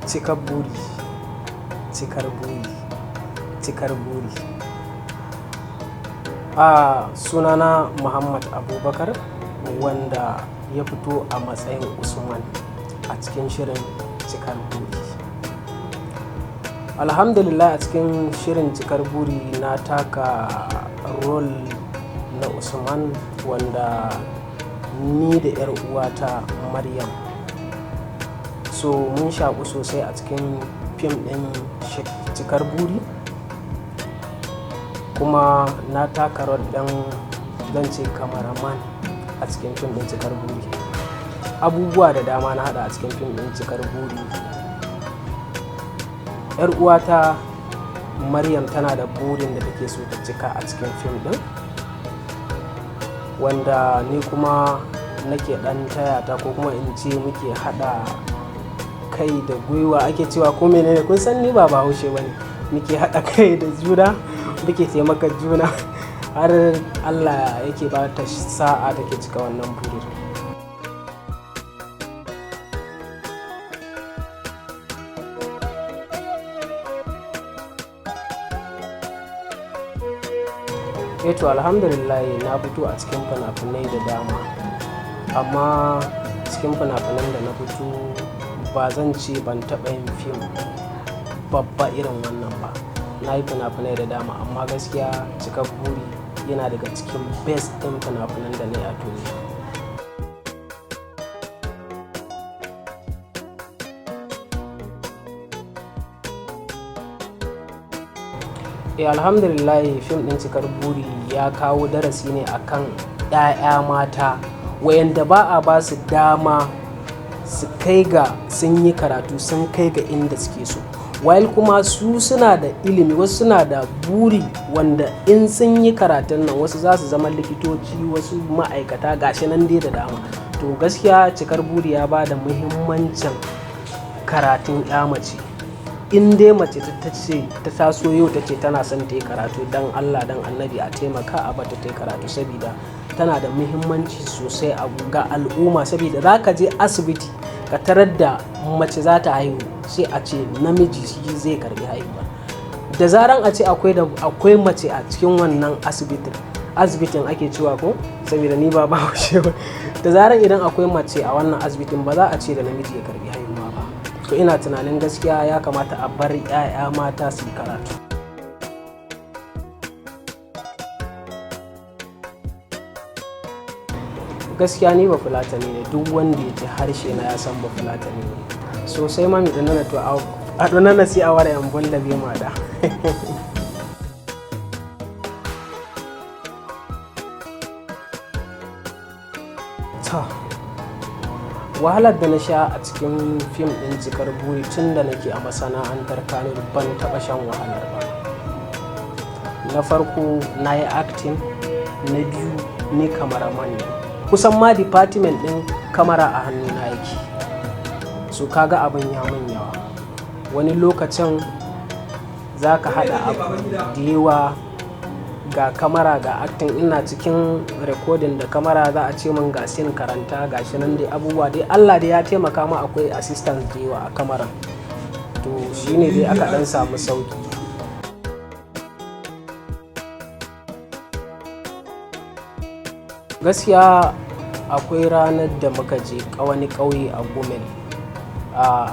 Cikar buri, cikar buri, cikar buri. Sunana Muhammad Abubakar, wanda ya fito a matsayin Usman a cikin shirin Cikar Buri. Alhamdulillah, a cikin shirin Cikar Buri na taka role na Usman, wanda ni da 'yar uwata Maryam, so mun shaƙu sosai a cikin fim ɗin Cikar Buri, kuma na taka role ɗin zance cameraman a cikin fim ɗin Cikar Buri. Abubuwa da dama na haɗa a cikin fim ɗin Cikar Buri. 'Yar uwata Maryam tana da burin da take so ta cika a cikin fim ɗin, wanda ni kuma nake ɗan taya ta, ko kuma in ce muke haɗa kai da gwiwa, ake cewa ko menene, kun san ni ba Bahaushe bane, muke haɗa kai da juna, muke taimakon juna har Allah yake ba ta sa'a take cika wannan burin. To alhamdulillah, na fito a cikin fina-finai da dama, amma cikin fina-finan da na fito ba zan ce ban taɓa yin fim babba irin wannan ba. Na yi fina-finai da dama, amma gaskiya Cikar Buri yana daga cikin best ɗin fina-finan da na yi a duniya. Alhamdulillah, fim ɗin Cikar Buri ya kawo darasi ne akan 'ya'ya mata wayanda ba a ba su dama su kai ga sun yi karatu, sun kai ga inda suke so, while kuma su suna da ilimi, wasu suna da buri wanda in sun yi karatun nan wasu za su zama likitoci, wasu ma'aikata, gashi nan dai da dama. To gaskiya Cikar Buri ya ba da muhimmancin karatun 'ya mace. In dai mace ta taso yau ta ce tana son ta yi karatu, dan Allah dan Annabi a taimaka a bata ta yi karatu, saboda tana da muhimmanci sosai ga al'umma. Saboda za ka je asibiti ka tarar da mace za ta haihu, sai a ce namiji shi zai karbi haihuwa. Da zaran a ce akwai mace a cikin wannan asibitin ake cewa ko, saboda ni ba Bahaushe ba, da zaran idan akwai mace a wannan asibitin ba za a ce da namiji ya karbi haihuwa ba. To ina tunanin gaskiya ya kamata a bar 'ya'ya mata su yi karatu. Gaskiya ni Bafulatani ne, duk wanda ya ji harshe na ya san Bafulatani ne sosai. Ma mi ɗanana to a ɗanana sai a wara yambon da bai mada. Wahalar da na sha a cikin fim ɗin Cikar Buri tun da nake a masana'antar kannywood ban taɓa shan wahalar ba. Na farko na yi acting, na biyu ni cameraman ne, kusan ma department ɗin kamara a hannuna yake, so kaga abin ya min yawa. Wani lokacin za ka haɗa abu da yawa, ga kamara ga acting, ina cikin recording da kamara za a ce min ga sin karanta, ga shi nan dai abubuwa dai Allah dai ya taimaka ma, akwai assistant da yawa a kamara, to shine dai aka dan samu sauki. Gaskiya akwai ranar da muka je wani ƙauye a Gumel,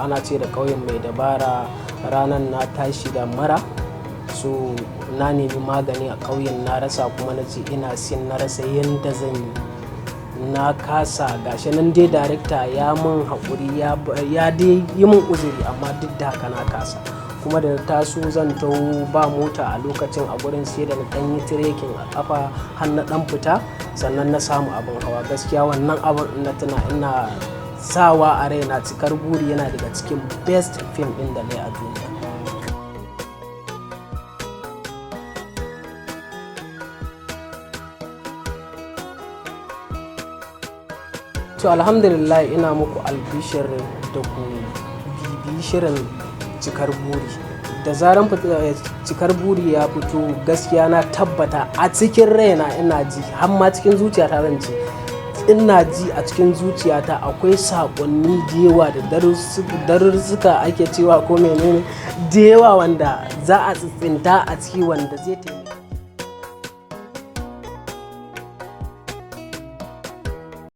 ana ce da ƙauyen Mai Dabara. Ranar na tashi da mara, so na nemi magani a ƙauyen na rasa, kuma na ce ina sin na rasa yadda zan yi, na kasa. Gashi nan dai darekta ya min haƙuri, ya dai yi min uzuri, amma duk da haka na kasa. Kuma da taso zan taho ba mota a lokacin a gurin, sai da na ɗan yi tirekin a ƙafa har na ɗan fita, sannan na samu abin hawa. Gaskiya wannan abin na tuna ina sawa a raina Cikar Buri yana daga cikin best film ɗin da na yi a duniya. To alhamdulillah, ina muku albishir da ku bibi shirin Cikar Buri. Da zaran Cikar Buri ya fito, gaskiya na tabbata a cikin raina ina ji, har ma cikin zuciyata zan ce ina ji a cikin zuciyata akwai saƙonni da yawa da darussuka ake cewa ko menene da yawa wanda za a tsitsinta a ciki wanda zai taimaka.